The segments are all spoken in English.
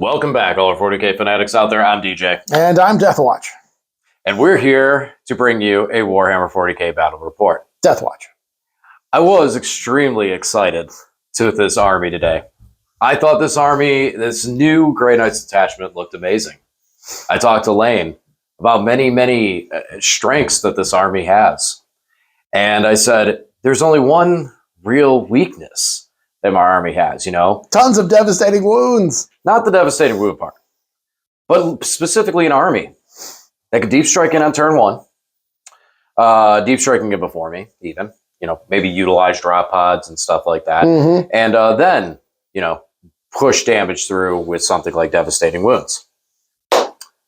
Welcome back, all our 40K fanatics out there. I'm DJ. And I'm DeathWatch. And we're here to bring you a Warhammer 40K battle report. DeathWatch. I was extremely excited with this army today. I thought this army, this new Grey Knights detachment looked amazing. I talked to Lane about many strengths that this army has. And I said, there's only one real weakness that my army has, you know? Tons of devastating wounds. Not the devastating wound part, but specifically an army that could deep strike in on turn one, deep striking it before me, even, you know, maybe utilize drop pods and stuff like that. And then, you know, push damage through with something like devastating wounds.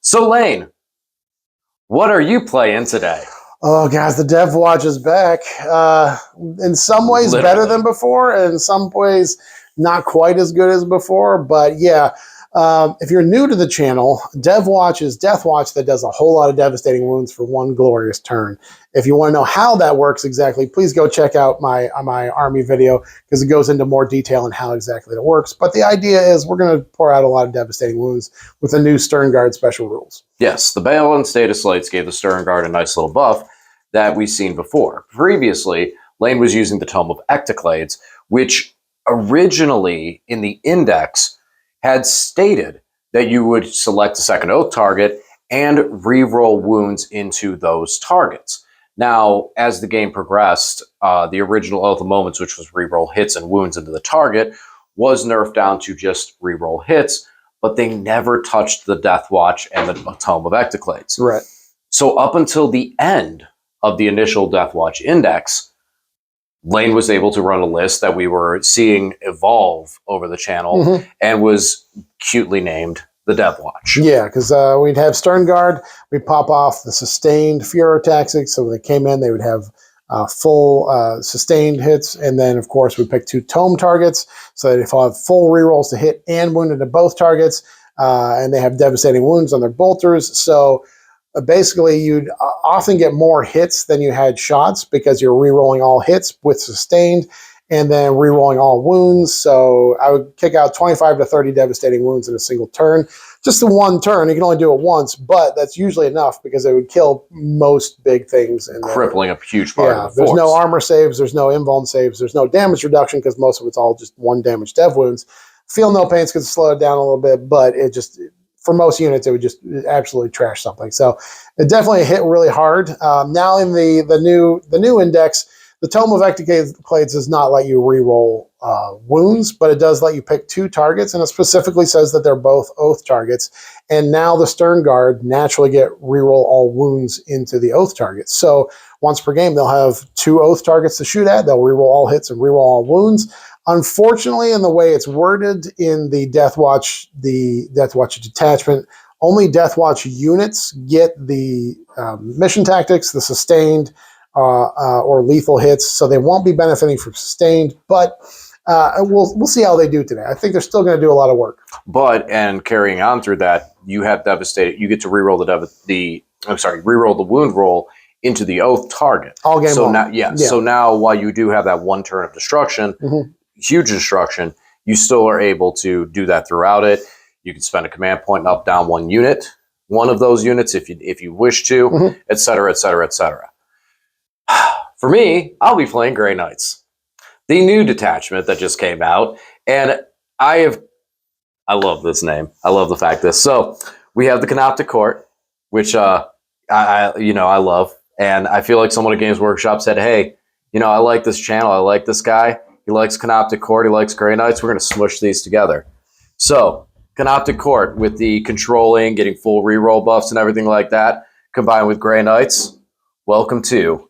So Lane, what are you playing today? Oh, guys, the DeathWatch is back. In some ways better than before, and in some ways not quite as good as before. But yeah, if you're new to the channel, DeathWatch is DeathWatch that does a whole lot of devastating wounds for one glorious turn. If you want to know how that works exactly, please go check out my army video, because it goes into more detail on how exactly it works. But the idea is we're going to pour out a lot of devastating wounds with the new Stern Guard special rules. Yes, the Bale and Status Slates gave the Stern Guard a nice little buff that we've seen before. Previously, Lane was using the Tome of Ectoclades, which originally in the index had stated that you would select a second oath target and reroll wounds into those targets. Now, as the game progressed, the original Oath of Moments, which was reroll hits and wounds into the target, was nerfed down to just reroll hits, but they never touched the DeathWatch and the Tome of Ectoclades. Right. So up until the end of the initial DeathWatch index, Lane was able to run a list that we were seeing evolve over the channel and was cutely named the DeathWatch. Yeah, because we'd have Stern Guard, we'd pop off the sustained Furor tactics, so when they came in, they would have full sustained hits, and then, of course, we pick 2 Tome targets, so that if I have full rerolls to hit and wound into both targets, and they have devastating wounds on their bolters, so basically, you'd often get more hits than you had shots because you're re-rolling all hits with sustained and then re-rolling all wounds. So I would kick out 25 to 30 devastating wounds in a single turn. Just the one turn. You can only do it once, but that's usually enough because it would kill most big things. Crippling a huge part of the there's force. no armor saves. There's no invuln saves. There's no damage reduction because most of it's all just 1 damage dev wounds. Feel no pains could slow it down a little bit, but it just... for most units, it would just absolutely trash something. So it definitely hit really hard. Now in the new index, the Tome of Ectoclades does not let you re-roll wounds, but it does let you pick 2 targets, and it specifically says that they're both oath targets. And now the Stern Guard naturally get re-roll all wounds into the oath targets. So once per game, they'll have 2 oath targets to shoot at. They'll re-roll all hits and re-roll all wounds. Unfortunately, in the way it's worded in the DeathWatch detachment, only DeathWatch units get the mission tactics, the sustained or lethal hits, so they won't be benefiting from sustained, but we'll see how they do today. I think they're still going to do a lot of work. But, and carrying on through that, you have devastated, you get to reroll reroll the wound roll into the oath target. All game long. Now, so now while you do have that 1 turn of destruction, huge destruction, you still are able to do that throughout it. You can spend a command point and up down 1 unit, one of those units if you wish to, etc., etc., etc. For me, I'll be playing Grey Knights, the new detachment that just came out, and I love this name. I love the fact this. So we have the Canoptic Court, which I love, and I feel like someone at Games Workshop said, hey, you know, I like this channel, I like this guy. He likes Canoptic Court. He likes Grey Knights. We're going to smush these together. So, Canoptic Court with the controlling, getting full reroll buffs and everything like that, combined with Grey Knights. Welcome to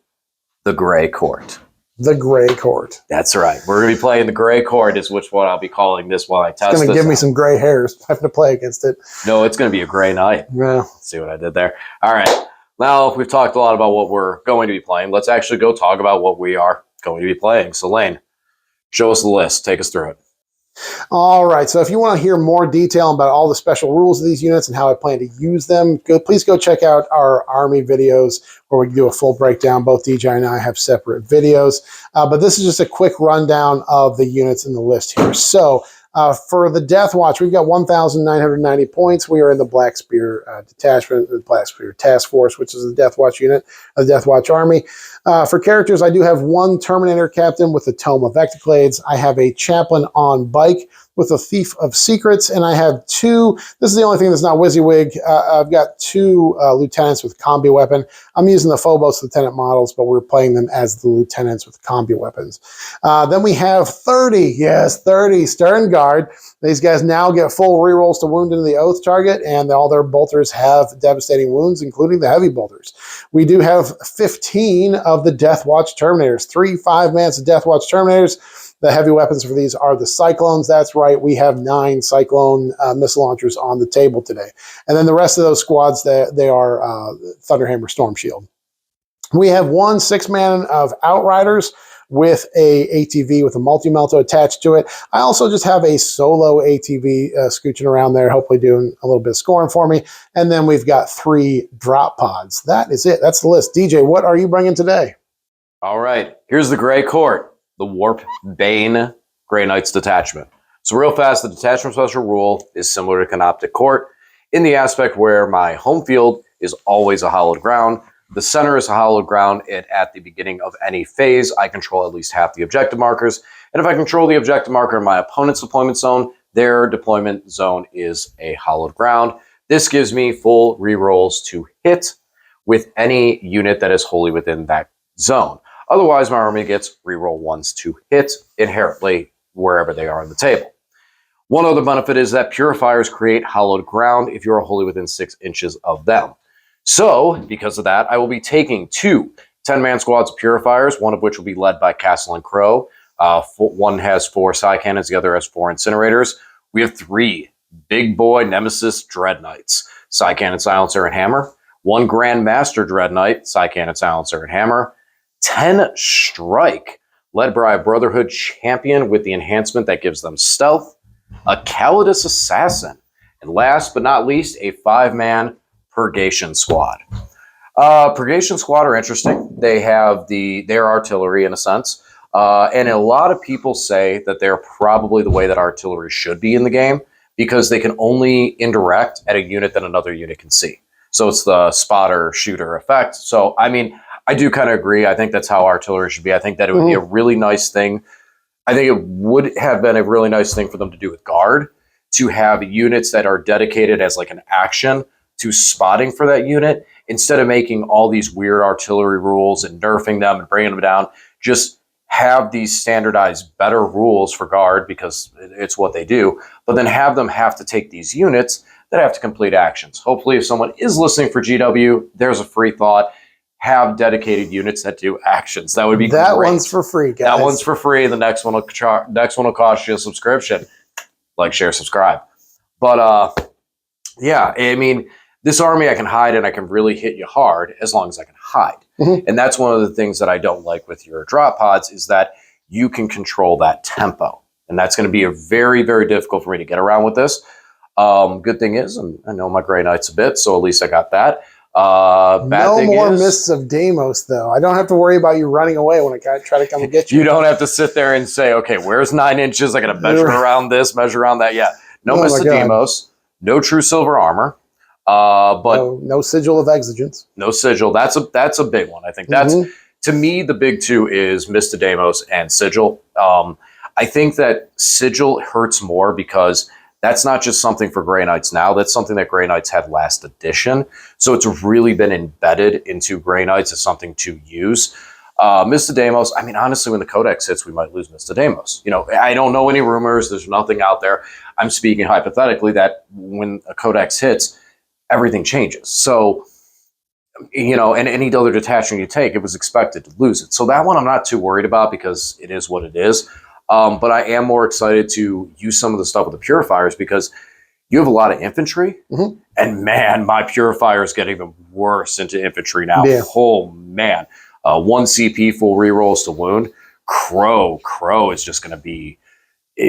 the Grey Court. The Grey Court. That's right. We're going to be playing the Grey Court is what I'll be calling this while I test this. It's going to give me some gray hairs having to play against it. No, it's going to be a Grey Knight. Yeah. See what I did there? All right. Now, we've talked a lot about what we're going to be playing. Let's actually go talk about what we are going to be playing. So, Lane, show us the list. Take us through it. All right. So if you want to hear more detail about all the special rules of these units and how I plan to use them, please go check out our army videos where we do a full breakdown. Both DJ and I have separate videos. But this is just a quick rundown of the units in the list here. So For the DeathWatch, we've got 1,990 points. We are in the Black Spear Detachment, the Black Spear Task Force, which is the DeathWatch unit of the DeathWatch Army. For characters, I do have one Terminator Captain with the Tome of Ectoclades. I have a Chaplain on bike with a Thief of Secrets, and I have two, this is the only thing that's not WYSIWYG, I've got two lieutenants with combi weapon. I'm using the Phobos lieutenant models, but we're playing them as the lieutenants with combi weapons. Then we have 30 Stern Guard. These guys now get full rerolls to wound into the Oath target, and all their bolters have devastating wounds, including the heavy bolters. We do have 15 of the DeathWatch Terminators, 3 5-mans of DeathWatch Terminators. The heavy weapons for these are the Cyclones. That's right, we have 9 Cyclone missile launchers on the table today. And then the rest of those squads, they are Thunderhammer Storm Shield. We have 1 6-man of Outriders with a ATV with a multi-melto attached to it. I also just have a solo ATV scooching around there, hopefully doing a little bit of scoring for me. And then we've got 3 drop pods. That is it. That's the list. DJ, what are you bringing today? All right, here's the Grey Court. The Warp Bane Grey Knights Detachment. So real fast, the detachment special rule is similar to Canoptic Court in the aspect where my home field is always a hollowed ground. The center is a hollowed ground, and at the beginning of any phase, I control at least half the objective markers. And if I control the objective marker in my opponent's deployment zone, their deployment zone is a hollowed ground. This gives me full rerolls to hit with any unit that is wholly within that zone. Otherwise, my army gets reroll 1s to hit inherently wherever they are on the table. One other benefit is that purifiers create hollowed ground if you are wholly within 6 inches of them. So, because of that, I will be taking 2 10-man squads of purifiers, one of which will be led by Castle and Crow. One has 4 Psy Cannons, the other has 4 Incinerators. We have 3 big boy Nemesis Dread Knights, Psy Cannon, Silencer, and Hammer. 1 Grand Master Dread Knight, Psy Cannon, Silencer, and Hammer. 10 Strike, led by a Brotherhood Champion with the enhancement that gives them stealth, a Calidus Assassin, and last but not least, a 5-man Purgation Squad. Purgation Squad are interesting. They have their artillery in a sense, and a lot of people say that they're probably the way that artillery should be in the game because they can only indirect at a unit that another unit can see. So it's the spotter shooter effect. So, I mean, I do kind of agree. I think that's how artillery should be. I think that it would be a really nice thing. I think it would have been a really nice thing for them to do with Guard, to have units that are dedicated as like an action to spotting for that unit, instead of making all these weird artillery rules and nerfing them and bringing them down. Just have these standardized better rules for Guard because it's what they do, but then have them have to take these units that have to complete actions. Hopefully, if someone is listening for GW, there's a free thought. Have dedicated units that do actions. That would be great. That one's for free, guys. That one's for free. The next one will cost you a subscription. Like, share, subscribe. But yeah, I mean, this army I can hide and I can really hit you hard as long as I can hide. And that's one of the things that I don't like with your drop pods is that you can control that tempo. And that's going to be a very, very difficult for me to get around with this. Good thing is, I know my Grey Knights a bit, so at least I got that. No more Mists of Deimos, though. I don't have to worry about you running away when I try to come and get you. You don't have to sit there and say, okay, where's 9 inches? I got to measure around this, measure around that. Yeah. No Mists of Deimos. No true silver armor. But no sigil of exigence. No sigil. That's a big one. I think that's, to me, the big two is Mists of Deimos and sigil. I think that sigil hurts more because that's not just something for Grey Knights now. That's something that Grey Knights had last edition. So it's really been embedded into Grey Knights as something to use. Mists of Deimos, I mean, honestly, when the Codex hits, we might lose Mists of Deimos. You know, I don't know any rumors. There's nothing out there. I'm speaking hypothetically that when a Codex hits, everything changes. So, you know, and any other detachment you take, it was expected to lose it. So that one I'm not too worried about because it is what it is. But I am more excited to use some of the stuff with the purifiers because you have a lot of infantry. And man, my purifiers get even worse into infantry now. Yeah. Oh man. 1 CP full rerolls to wound. Crow is just going to be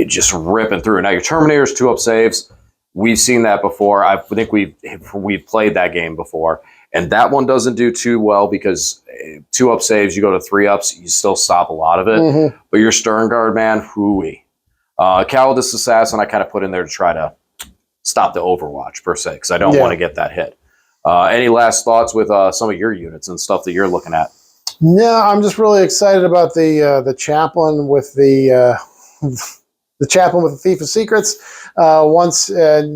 just ripping through. Now your Terminators 2-up saves. We've seen that before. I think we've played that game before. And that one doesn't do too well because 2-up saves, you go to 3-ups, you still stop a lot of it. But your Stern Guard, man, hooey. Calidus Assassin I kind of put in there to try to stop the Overwatch, per se, because I don't want to get that hit. Any last thoughts with some of your units and stuff that you're looking at? No, I'm just really excited about the chaplain with the chaplain with the Thief of Secrets. Once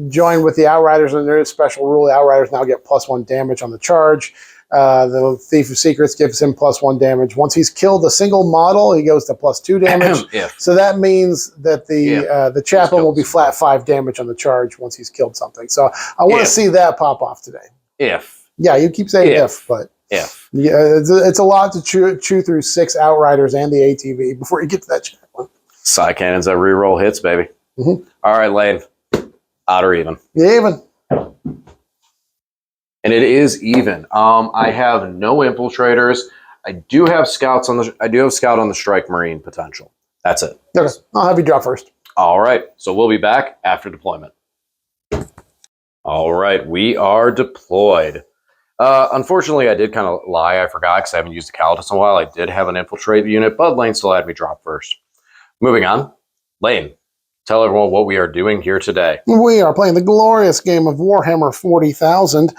joined with the Outriders, and there is special rule. The Outriders now get +1 damage on the charge. The Thief of Secrets gives him +1 damage. Once he's killed a single model, he goes to +2 damage. So that means that the chaplain will be flat 5 damage on the charge once he's killed something. So I want to see that pop off today. Yeah, you keep saying if, but yeah, it's a lot to chew through 6 Outriders and the ATV before you get to that chaplain. Side cannons that reroll hits, baby. All right, Lane. Odd or even? Even. And it is even. I have no infiltrators. I do have scouts on the. I do have scout on the Strike Marine potential. That's it. Okay, I'll have you drop first. All right. So we'll be back after deployment. All right, we are deployed. Unfortunately, I did kind of lie. I forgot because I haven't used the Calidus in a while. I did have an infiltrate unit, but Lane still had me drop first. Moving on, Lane, tell everyone what we are doing here today. We are playing the glorious game of Warhammer 40,000.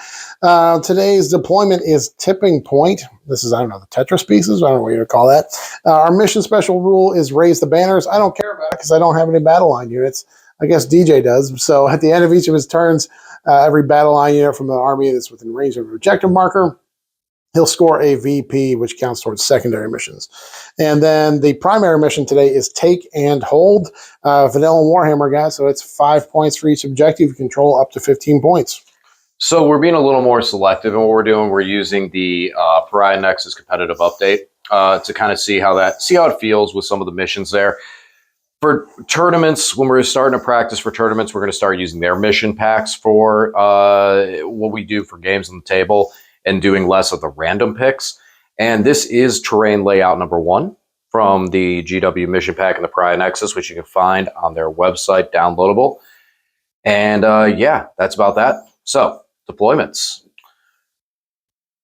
Today's deployment is Tipping Point. This is, I don't know, the Tetris pieces? I don't know what you would call that. Our mission special rule is Raise the Banners. I don't care about it because I don't have any battle line units. I guess DJ does. So at the end of each of his turns, every battle line unit from the army that's within range of an objective marker, he'll score a VP, which counts towards secondary missions. And then the primary mission today is Take and Hold. Vanilla Warhammer, guys, so it's 5 points for each objective. You control up to 15 points. So we're being a little more selective in what we're doing. We're using the Pariah Nexus competitive update to kind of see how it feels with some of the missions there. For tournaments, when we're starting to practice for tournaments, we're going to start using their mission packs for what we do for games on the table and doing less of the random picks. And this is terrain layout number 1 from the GW mission pack and the Pariah Nexus, which you can find on their website, downloadable. And yeah, that's about that. So, deployments.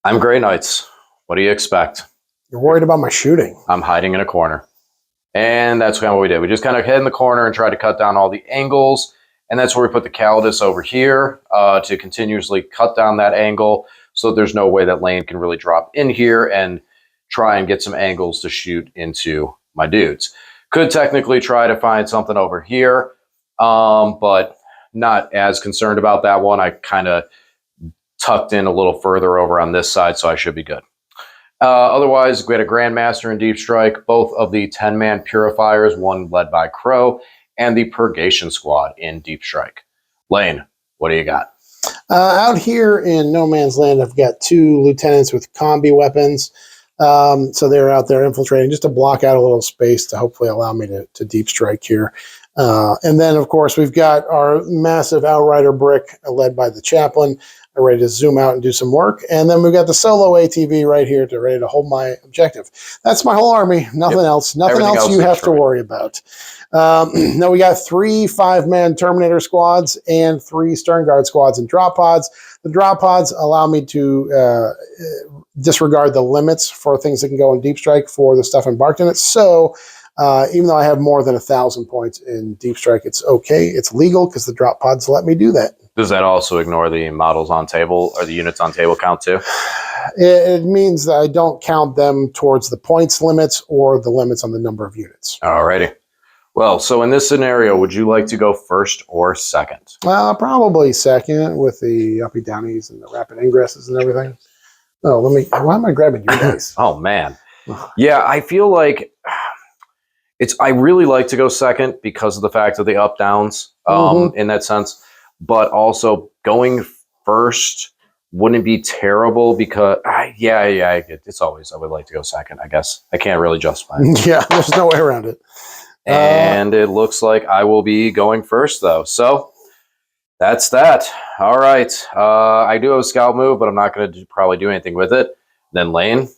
I'm Grey Knights. What do you expect? You're worried about my shooting. I'm hiding in a corner. And that's kind of what we did. We just kind of hid in the corner and tried to cut down all the angles. And that's where we put the Calidus over here to continuously cut down that angle so there's no way that Lane can really drop in here and try and get some angles to shoot into my dudes. Could technically try to find something over here, but not as concerned about that one. I kind of tucked in a little further over on this side, so I should be good. Otherwise, we had a Grandmaster in Deep Strike, both of the 10-man Purifiers, one led by Crow, and the Purgation Squad in Deep Strike. Lane, what do you got? Out here in No Man's Land, I've got 2 lieutenants with combi weapons. So they're out there infiltrating just to block out a little space to hopefully allow me to deep strike here. And then, of course, we've got our massive Outrider brick led by the chaplain, ready to zoom out and do some work. And then we've got the solo ATV right here ready to hold my objective. That's my whole army. Nothing else. Nothing else you have to worry about. Now we got 3 5-man Terminator squads and 3 Stern Guard squads and drop pods. The drop pods allow me to disregard the limits for things that can go in Deep Strike for the stuff embarked in it. So even though I have more than 1,000 points in Deep Strike, it's okay. It's legal because the drop pods let me do that. Does that also ignore the models on table or the units on table count too? It means that I don't count them towards the points limits or the limits on the number of units. Alrighty. Well, so in this scenario, would you like to go first or second? Probably second with the uppy downies and the rapid ingresses and everything. Oh, why am I grabbing you guys? Oh, man. Yeah, I feel like I really like to go second because of the fact of the up downs in that sense. But also going first wouldn't be terrible because, it's always, I would like to go second, I guess. I can't really justify it. Yeah, there's no way around it. And it looks like I will be going first, though. So that's that. All right. I do have a scout move, but I'm not going to probably do anything with it. Then Lane,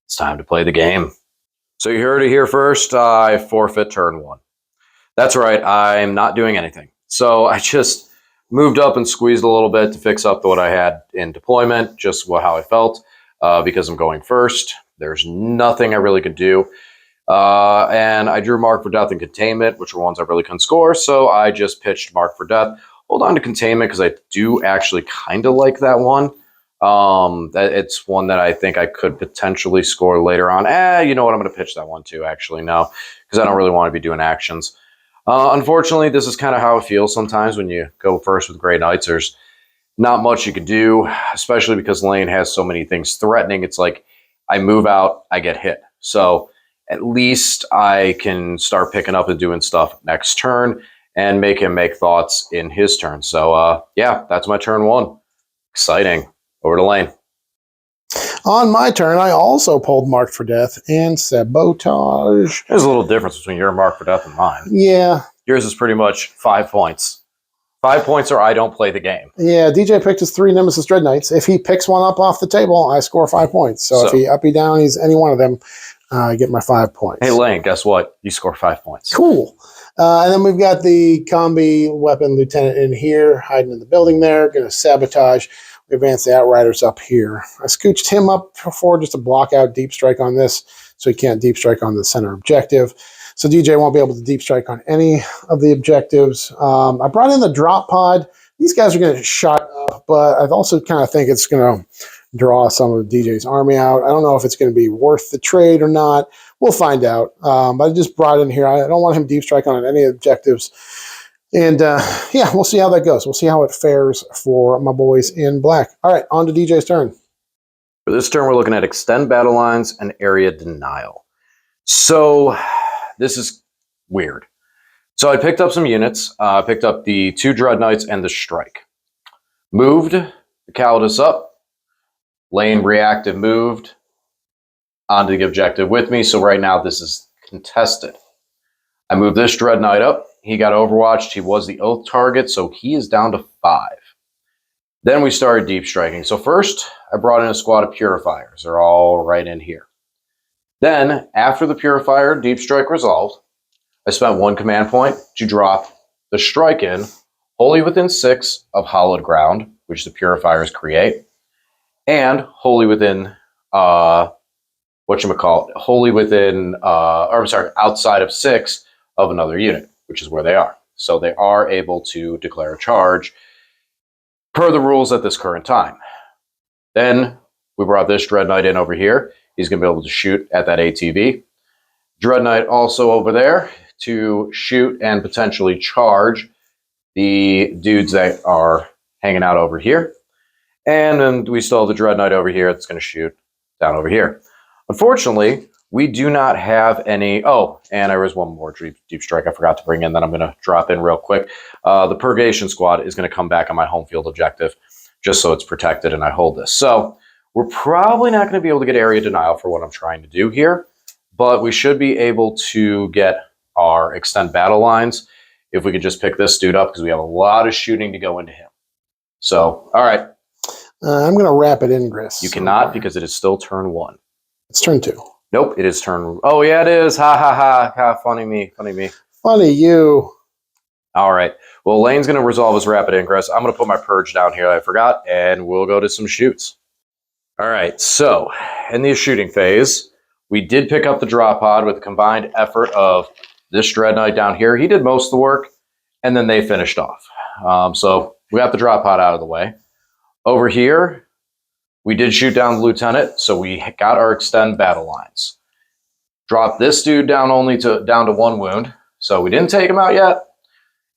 it's time to play the game. So you heard it here first. I forfeit turn 1. That's right. I'm not doing anything. So I just moved up and squeezed a little bit to fix up what I had in deployment, just how I felt, because I'm going first. There's nothing I really could do. And I drew Mark for Death and Containment, which were ones I really couldn't score. So I just pitched Mark for Death. Hold on to Containment because I do actually kind of like that one. It's one that I think I could potentially score later on. You know what? I'm going to pitch that one too, actually, no, because I don't really want to be doing actions. Unfortunately, this is kind of how it feels sometimes when you go first with Grey Knights. There's not much you can do, especially because Lane has so many things threatening. It's like I move out, I get hit. So at least I can start picking up and doing stuff next turn and make him make thoughts in his turn. So, yeah, that's my turn one. Exciting. Over to Lane. On my turn, I also pulled Mark for Death and Sabotage. There's a little difference between your Mark for Death and mine. Yeah. Yours is pretty much 5 points. 5 points or I don't play the game. Yeah, DJ picked his 3 Nemesis Dread Knights. If he picks one up off the table, I score 5 points. So if he uppy down, he's any one of them, I get my 5 points. Hey, Lane, guess what? You score 5 points. Cool. And then we've got the combi weapon lieutenant in here, hiding in the building there, going to sabotage. We advance the Outriders up here. I scooched him up before just to block out deep strike on this, so he can't deep strike on the center objective. So DJ won't be able to deep strike on any of the objectives. I brought in the drop pod. These guys are going to shot up, but I also kind of think it's going to draw some of DJ's army out. I don't know if it's going to be worth the trade or not. We'll find out. But I just brought in here. I don't want him deep strike on any objectives. And, yeah, we'll see how that goes. We'll see how it fares for my boys in black. All right, on to DJ's turn. For this turn, we're looking at extend battle lines and area denial. So this is weird. So I picked up some units. I picked up the 2 Dread Knights and the Strike. Moved the Calidus up. Lane reactive moved onto the objective with me. So right now this is contested. I moved this Dread Knight up. He got overwatched. He was the Oath target, so he is down to 5. Then we started deep striking. So first, I brought in a squad of Purifiers. They're all right in here. Then, after the Purifier deep strike resolved, I spent 1 command point to drop the Strike in, wholly within 6 of Hallowed Ground, which the Purifiers create, and wholly within, wholly within, outside of 6 of another unit, which is where they are. So they are able to declare a charge per the rules at this current time. Then we brought this Dread Knight in over here. He's going to be able to shoot at that ATV. Dread Knight also over there to shoot and potentially charge the dudes that are hanging out over here. And then we still have the Dread Knight over here that's going to shoot down over here. Unfortunately, we do not have any... Oh, and there was one more deep strike I forgot to bring in that I'm going to drop in real quick. The Purgation Squad is going to come back on my home field objective just so it's protected and I hold this. So we're probably not going to be able to get area denial for what I'm trying to do here, but we should be able to get our extend battle lines if we could just pick this dude up because we have a lot of shooting to go into him. So, all right. I'm going to rapid ingress. You cannot because it is still turn 1. It's turn 2. Nope, it is turn... Oh, yeah, it is. Ha, ha, ha. Ha, funny me. Funny me. Funny you. All right. Well, Lane's going to resolve his rapid ingress. I'm going to put my purge down here that I forgot, and we'll go to some shoots. All right. So, in the shooting phase, we did pick up the drop pod with a combined effort of this Dread Knight down here. He did most of the work, and then they finished off. So, we got the drop pod out of the way. Over here, we did shoot down the lieutenant, so we got our extend battle lines. Dropped this dude down down to 1 wound, so we didn't take him out yet.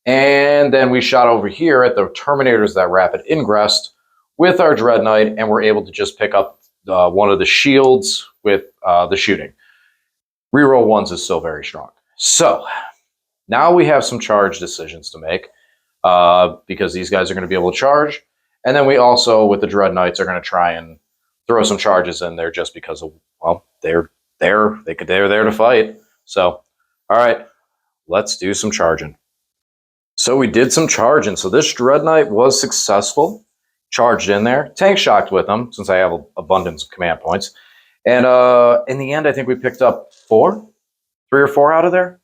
And then we shot over here at the Terminators that rapid ingressed with our Dread Knight, and we're able to just pick up one of the shields with the shooting. Reroll 1s is still very strong. So now we have some charge decisions to make because these guys are going to be able to charge. And then we also, with the Dread Knights, are going to try and throw some charges in there just because of, well, they're there to fight. So, all right, let's do some charging. So we did some charging. So this Dread Knight was successful. Charged in there. Tank shocked with them since I have abundance of command points. And in the end, I think we picked up 3 or 4 out of there.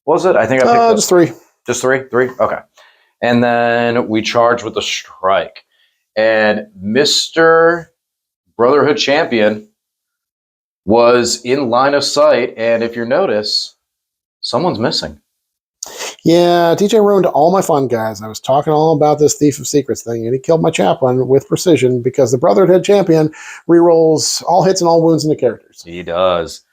Was it? I think I picked up just 3. Just 3? 3? Okay. And then we charged with the Strike. And Mr. Brotherhood Champion was in line of sight, and if you notice, someone's missing. Yeah, DJ ruined all my fun, guys. I was talking all about this Thief of Secrets thing, and he killed my chaplain with precision because the Brotherhood champion rerolls all hits and all wounds into characters. He does.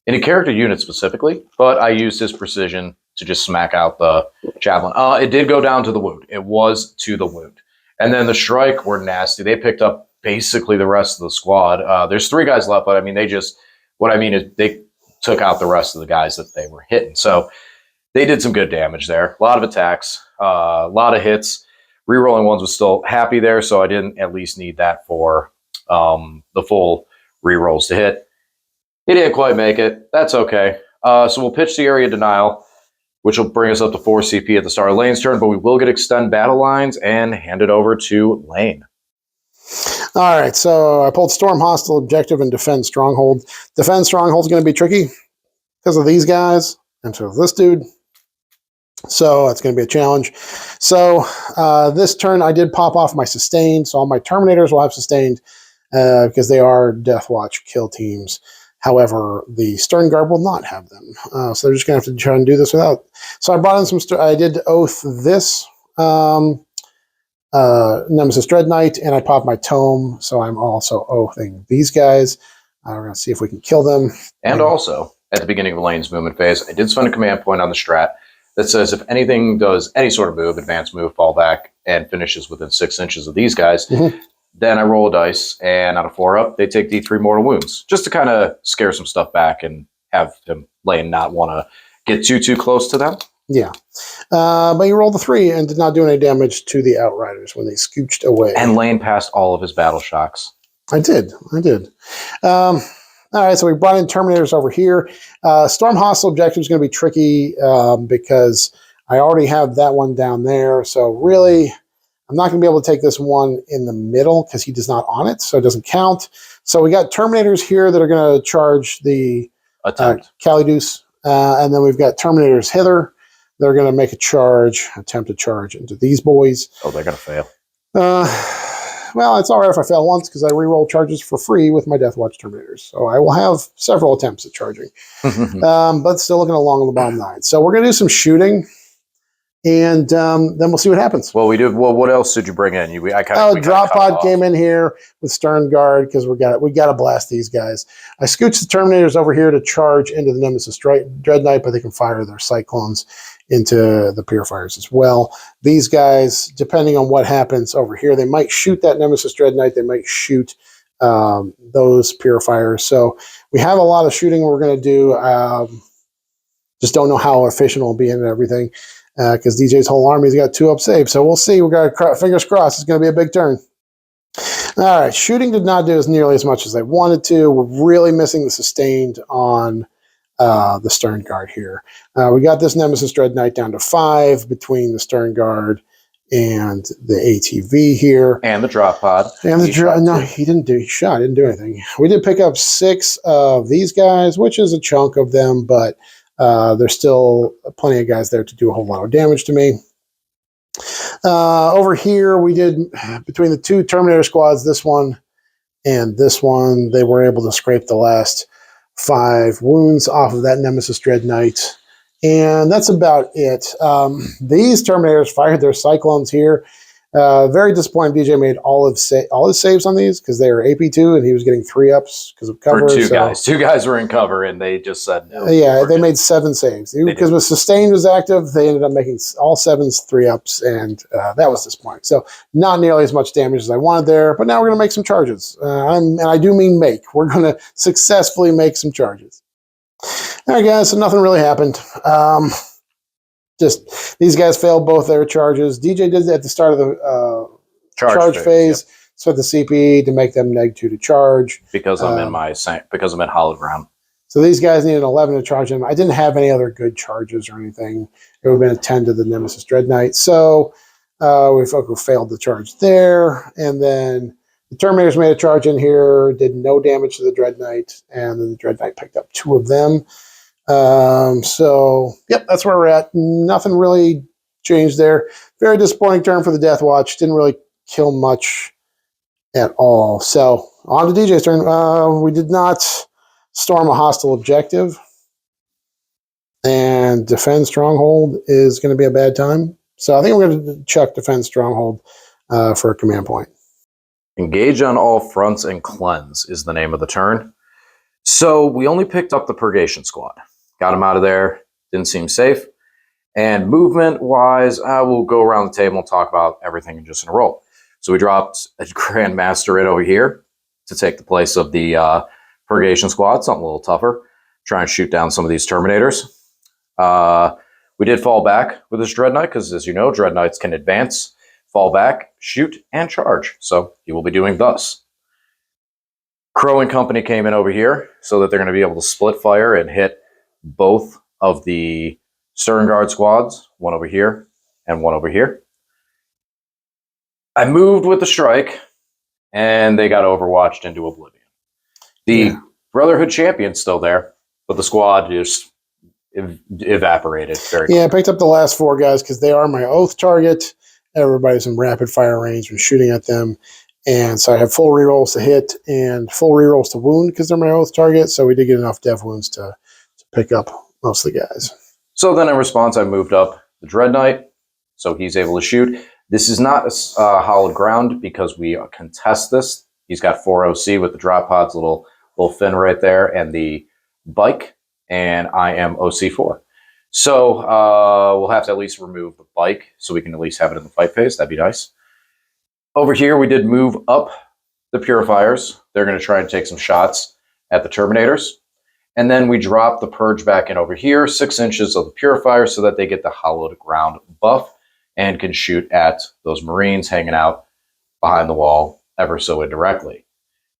In a character unit specifically, but I used his precision to just smack out the chaplain. It did go down to the wound. It was to the wound. And then the strike were nasty. They picked up basically the rest of the squad. There's 3 guys left, but I mean, they took out the rest of the guys that they were hitting. So they did some good damage there. A lot of attacks, a lot of hits. Rerolling ones was still happy there, so I didn't at least need that for the full rerolls to hit. He didn't quite make it. That's okay. So we'll pitch the area denial, which will bring us up to 4 CP at the start of Lane's turn, but we will get extend battle lines and hand it over to Lane. All right, so I pulled Storm Hostile Objective and Defend Stronghold. Defend Stronghold is going to be tricky because of these guys and so this dude. So that's going to be a challenge. So this turn I did pop off my Sustained, so all my Terminators will have Sustained because they are DeathWatch kill teams. However, the Stern Guard will not have them. So they're just going to have to try and do this without. So I brought in some, I did Oath this Nemesis Dread Knight, and I popped my Tome. So I'm also oathing these guys. We're going to see if we can kill them. And also, at the beginning of Lane's movement phase, I did spend a command point on the strat that says if anything does any sort of move, advanced move, fall back, and finishes within 6 inches of these guys, then I roll a dice, and out of 4 up, they take D3 mortal wounds, just to kind of scare some stuff back and have him Lane not want to get too close to them. Yeah. But he rolled a 3 and did not do any damage to the Outriders when they scooched away. And Lane passed all of his battle shocks. I did. All right, so we brought in Terminators over here. Storm Hostile Objective is going to be tricky because I already have that one down there. So really, I'm not going to be able to take this one in the middle because he does not on it, so it doesn't count. So we got Terminators here that are going to charge the Calidus, and then we've got Terminators hither. They're going to make attempt to charge into these boys. Oh, they're going to fail. Well, it's all right if I fail once because I reroll charges for free with my DeathWatch Terminators. So I will have several attempts at charging, but still looking along the bottom 9. So we're going to do some shooting. And then we'll see what happens. Well, we do. Well, what else did you bring in? Drop pod came in here with Stern Guard because we got to blast these guys. I scooched the Terminators over here to charge into the Nemesis Dread Knight, but they can fire their Cyclones into the Purifiers as well. These guys, depending on what happens over here, they might shoot that Nemesis Dread Knight. They might shoot those Purifiers. So we have a lot of shooting we're going to do. Just don't know how efficient it'll be in everything. Because DJ's whole army's got 2 up saves. So we'll see. We got fingers crossed. It's going to be a big turn. All right. Shooting did not do as nearly as much as I wanted to. We're really missing the Sustained on the Stern Guard here. We got this Nemesis Dread Knight down to 5 between the Stern Guard and the ATV here. And the drop pod. And the drop. No, he didn't do. He shot. He didn't do anything. We did pick up 6 of these guys, which is a chunk of them, but there's still plenty of guys there to do a whole lot of damage to me. Over here, we did, between the 2 Terminator squads, this one and this one, they were able to scrape the last 5 wounds off of that Nemesis Dread Knight. And that's about it. These Terminators fired their Cyclones here. Very disappointed DJ made all his saves on these because they were AP2 and he was getting 3 ups because of cover. For 2 guys. 2 guys were in cover and they just said no. Yeah, they made 7 saves. Because when Sustained was active, they ended up making all 7s 3 ups, and that was disappointing. So not nearly as much damage as I wanted there, but now we're going to make some charges. And I do mean make. We're going to successfully make some charges. All right, guys, so nothing really happened. Just these guys failed both their charges. DJ did it at the start of the charge phase, yep. So the CP to make them -2 to charge because I'm in Hallowed Ground. So these guys needed 11 to charge them. I didn't have any other good charges or anything. It would have been a 10 to the Nemesis Dread Knight. So we failed the charge there, and then the Terminators made a charge in here, did no damage to the Dread Knight, and then the Dread Knight picked up 2 of them. So yep, that's where we're at. Nothing really changed there. Very disappointing turn for the DeathWatch. Didn't really kill much at all. So on to DJ's turn. We did not storm a hostile objective, and defend stronghold is going to be a bad time. So I think we're going to chuck defend stronghold for a command point. Engage on all fronts and cleanse is the name of the turn. So we only picked up the Purgation Squad. Got him out of there. Didn't seem safe. And movement-wise, we'll go around the table and talk about everything just in a row. So we dropped a Grandmaster in over here to take the place of the Purgation Squad, something a little tougher. Try and shoot down some of these Terminators. We did fall back with this Dread Knight because, as you know, Dread Knights can advance, fall back, shoot, and charge. So he will be doing thus. Crow and company came in over here so that they're going to be able to split fire and hit both of the Stern Guard squads, one over here and one over here. I moved with the strike, and they got overwatched into oblivion. The Brotherhood champion's still there, but the squad just evaporated very quickly. Yeah, I picked up the last 4 guys because they are my oath target. Everybody's in rapid fire range when shooting at them. And so I have full rerolls to hit and full rerolls to wound because they're my oath target. So we did get enough dev wounds to pick up most of the guys. So then in response, I moved up the Dread Knight, so he's able to shoot. This is not a hallowed ground because we contest this. He's got 4 OC with the drop pods, little fin right there, and the bike, and I am OC4. So we'll have to at least remove the bike so we can at least have it in the fight phase. That'd be nice. Over here, we did move up the Purifiers. They're going to try and take some shots at the Terminators. And then we drop the Purge back in over here, 6 inches of the Purifier so that they get the hallowed ground buff and can shoot at those Marines hanging out behind the wall ever so indirectly.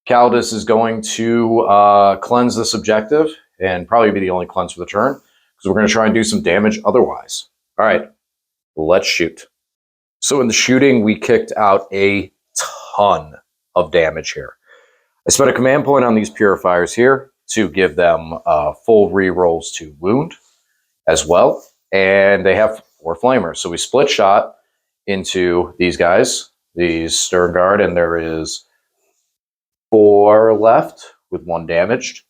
Caldus is going to cleanse this objective and probably be the only cleanse for the turn because we're going to try and do some damage otherwise. All right, let's shoot. So in the shooting, we kicked out a ton of damage here. I spent a command point on these Purifiers here to give them full rerolls to wound as well. And they have 4 flamers. So we split shot into these guys, these Stern Guard, and there is 4 left with 1 damaged.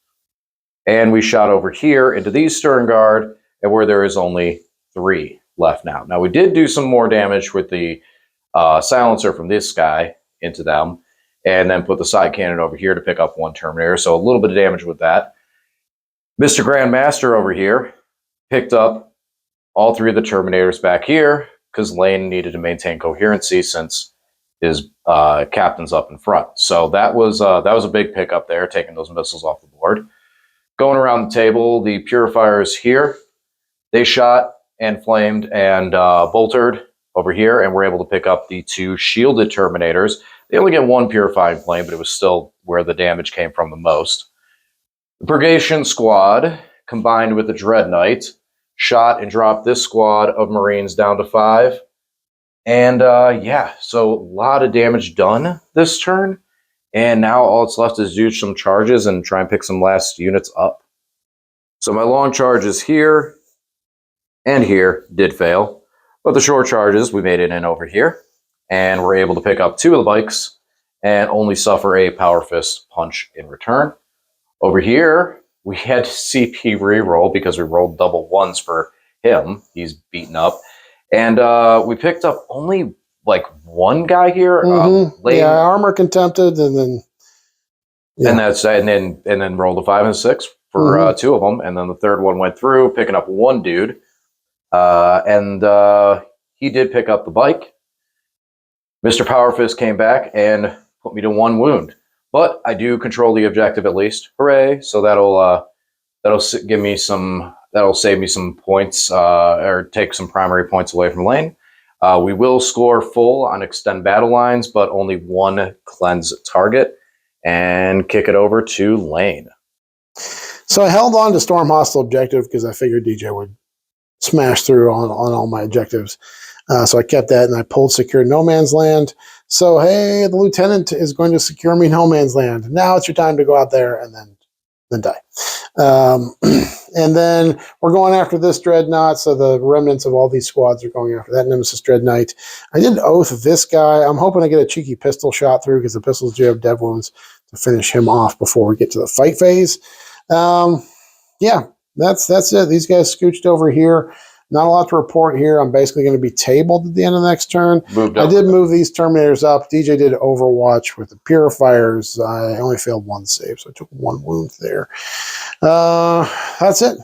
And we shot over here into these Stern Guard, and where there is only 3 left now. Now we did do some more damage with the silencer from this guy into them, and then put the side cannon over here to pick up 1 Terminator. So a little bit of damage with that. Mr. Grandmaster over here picked up all 3 of the Terminators back here because Lane needed to maintain coherency since his captain's up in front. So that was a big pickup there, taking those missiles off the board. Going around the table, the Purifiers here, they shot and flamed and boltered over here, and were able to pick up the 2 shielded Terminators. They only get 1 purifying flame, but it was still where the damage came from the most. The Purgation Squad, combined with the Dread Knight, shot and dropped this squad of Marines down to 5. And yeah, so a lot of damage done this turn. And now all that's left is do some charges and try and pick some last units up. So my long charges here and here did fail. But the short charges, we made it in over here. And we're able to pick up 2 of the bikes and only suffer a Power Fist punch in return. Over here, we had CP reroll because we rolled double 1s for him. He's beaten up. And we picked up only like 1 guy here. Yeah, armor contempted, and then and then rolled a 5 and a 6 for 2 of them. And then the third one went through, picking up 1 dude. And he did pick up the bike. Mr. Powerfist came back and put me to 1 wound. But I do control the objective at least. Hooray! So that'll save me some points, or take some primary points away from Lane. We will score full on extend battle lines, but only 1 cleanse target, and kick it over to Lane. So I held on to Storm Hostile Objective because I figured DJ would smash through on all my objectives. So I kept that, and I pulled Secure No Man's Land. So, hey, the Lieutenant is going to secure me No Man's Land. Now it's your time to go out there and then die. And then we're going after this Dreadnought, so the remnants of all these squads are going after that Nemesis Dread Knight. I did oath this guy. I'm hoping to get a cheeky pistol shot through because the pistols do have dev wounds to finish him off before we get to the fight phase. Yeah, that's it. These guys scooched over here. Not a lot to report here. I'm basically going to be tabled at the end of the next turn. I did move these Terminators up. DJ did Overwatch with the Purifiers. I only failed one save, so I took one wound there. That's it.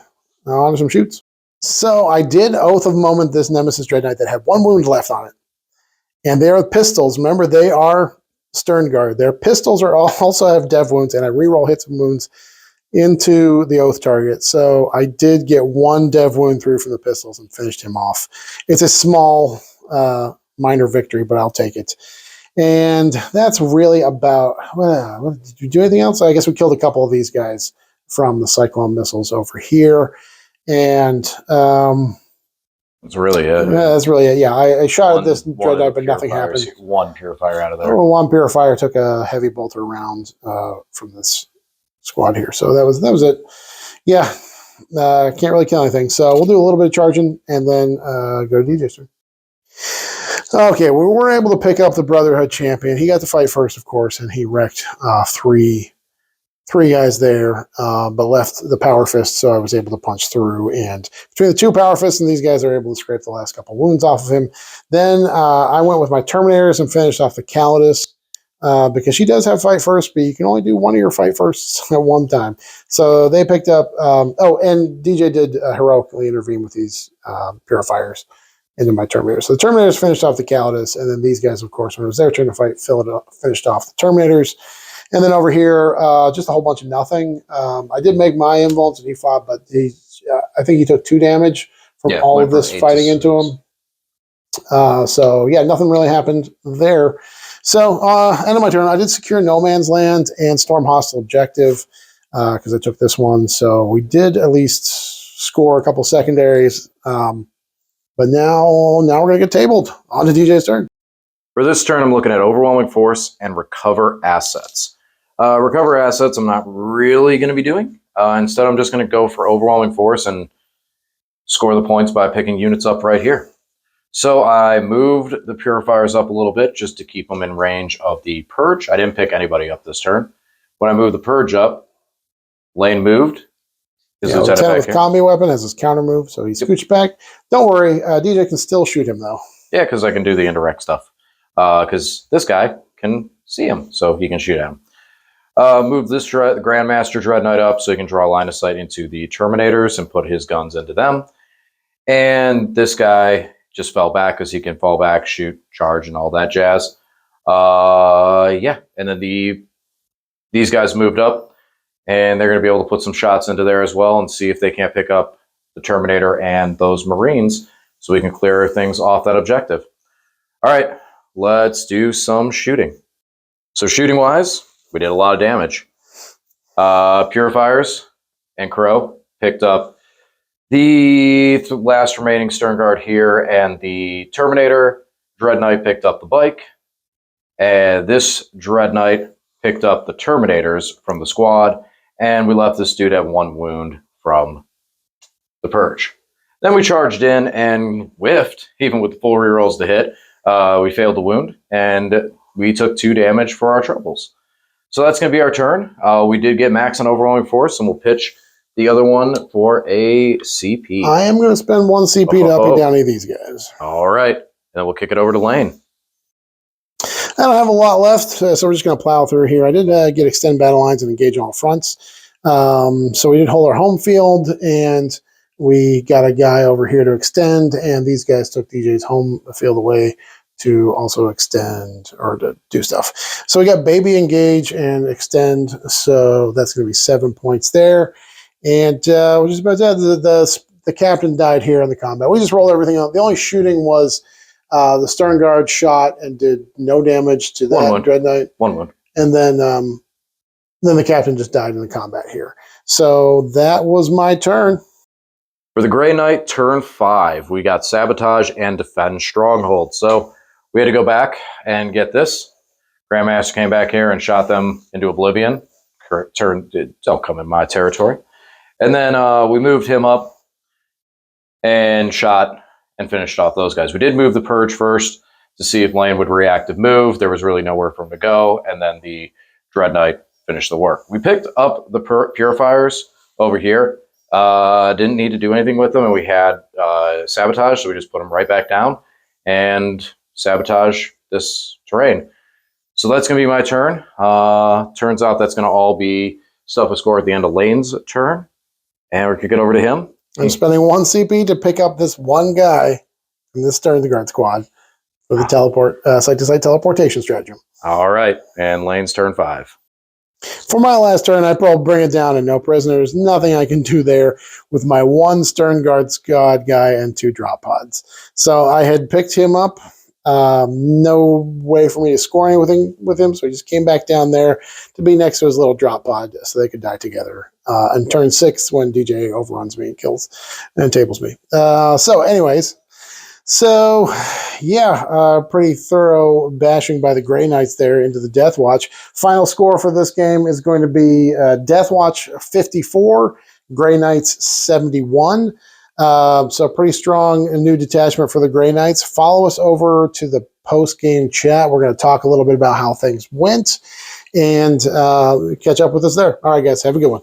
Now on to some shoots. So I did Oath of Moment this Nemesis Dread Knight that had one wound left on it. And they are pistols. Remember, they are Stern Guard. Their pistols are also have dev wounds, and I reroll hits and wounds into the Oath target. So I did get one dev wound through from the pistols and finished him off. It's a small, minor victory, but I'll take it. And that's really about, did you do anything else? I guess we killed a couple of these guys from the Cyclone missiles over here. And that's really it. yeah, that's really it. Yeah, I shot at this Dread Knight, but nothing happened. One Purifier out of there. One Purifier took a heavy bolter round from this squad here. So that was it. Yeah, can't really kill anything. So we'll do a little bit of charging and then go to DJ's turn. Okay, we were able to pick up the Brotherhood champion. He got to fight first, of course, and he wrecked three guys there, but left the Power Fist, so I was able to punch through. And between the two Power Fists and these guys are able to scrape the last couple wounds off of him. Then I went with my Terminators and finished off the Calidus. Because she does have fight first, but you can only do one of your fight firsts at one time. So they picked up, and DJ did heroically intervene with these Purifiers into my Terminators. So the Terminators finished off the Calidus, and then these guys, of course, when it was their turn to fight, finished off the Terminators. And then over here, just a whole bunch of nothing. I did make my invulns, and he fought, but I think he took 2 damage from all of this fighting into him. So, yeah, nothing really happened there. So, end of my turn, I did secure No Man's Land and Storm Hostile Objective because I took this one. So we did at least score a couple secondaries. But now we're going to get tabled. On to DJ's turn. For this turn, I'm looking at Overwhelming Force and Recover Assets. Recover Assets I'm not really going to be doing. Instead, I'm just going to go for Overwhelming Force and score the points by picking units up right here. So I moved the Purifiers up a little bit just to keep them in range of the Purge. I didn't pick anybody up this turn. When I moved the Purge up, Lane moved. Lieutenant with combi weapon has his counter move, so he scooched back. Don't worry, DJ can still shoot him, though. Yeah, because I can do the indirect stuff. Because this guy can see him, so he can shoot at him. Move this the Grandmaster Dread Knight up so he can draw a line of sight into the Terminators and put his guns into them. And this guy just fell back because he can fall back, shoot, charge, and all that jazz. Yeah, and then these guys moved up, and they're going to be able to put some shots into there as well and see if they can't pick up the Terminator and those Marines so we can clear things off that objective. All right, let's do some shooting. So shooting-wise, we did a lot of damage. Purifiers and Crow picked up the last remaining Stern Guard here, and the Terminator. Dread Knight picked up the bike. And this Dread Knight picked up the Terminators from the squad, and we left this dude at 1 wound from the Purge. Then we charged in and whiffed, even with the full rerolls to hit. We failed the wound, and we took 2 damage for our troubles. So that's going to be our turn. We did get max on Overwhelming Force, and we'll pitch the other one for a CP. I am going to spend 1 CP to up and down any of these guys. All right. And then we'll kick it over to Lane. I don't have a lot left, so we're just going to plow through here. I did get extend battle lines and engage on all fronts. So we did hold our home field, and we got a guy over here to extend, and these guys took DJ's home field away to also extend or to do stuff. So we got baby, engage, and extend. So that's going to be 7 points there. And we're just about to the captain died here in the combat. We just rolled everything out. The only shooting was the Stern Guard shot and did no damage to that Dread Knight. 1 wound. And then the captain just died in the combat here. So that was my turn. For the Grey Knight, turn 5, we got Sabotage and Defend Stronghold. So we had to go back and get this. Grandmaster came back here and shot them into oblivion. Don't come in my territory. And then we moved him up and shot and finished off those guys. We did move the Purge first to see if Lane would reactive move. There was really nowhere for him to go. And then the Dread Knight finish the work. We picked up the purifiers over here. Didn't need to do anything with them, and we had sabotage, so we just put them right back down and sabotage this terrain. So that's going to be my turn. Turns out that's going to all be stuff we score at the end of Lane's turn, and we could get over to him. I'm spending 1 CP to pick up this one guy from this Stirring the Guard squad for the teleport site-to-site teleportation stratagem. All right, and Lane's turn 5. For my last turn, I probably bring it down to no prisoners. Nothing I can do there with my 1 Stern Guard squad guy and 2 drop pods. So I had picked him up. No way for me to score anything with him, so he just came back down there to be next to his little drop pod so they could die together. And turn 6 when DJ overruns me and kills and tables me. Pretty thorough bashing by the Grey Knights there into the DeathWatch. Final score for this game is going to be DeathWatch 54, Grey Knights 71. So pretty strong new detachment for the Grey Knights. Follow us over to the post-game chat. We're going to talk a little bit about how things went and catch up with us there. All right, guys, have a good one.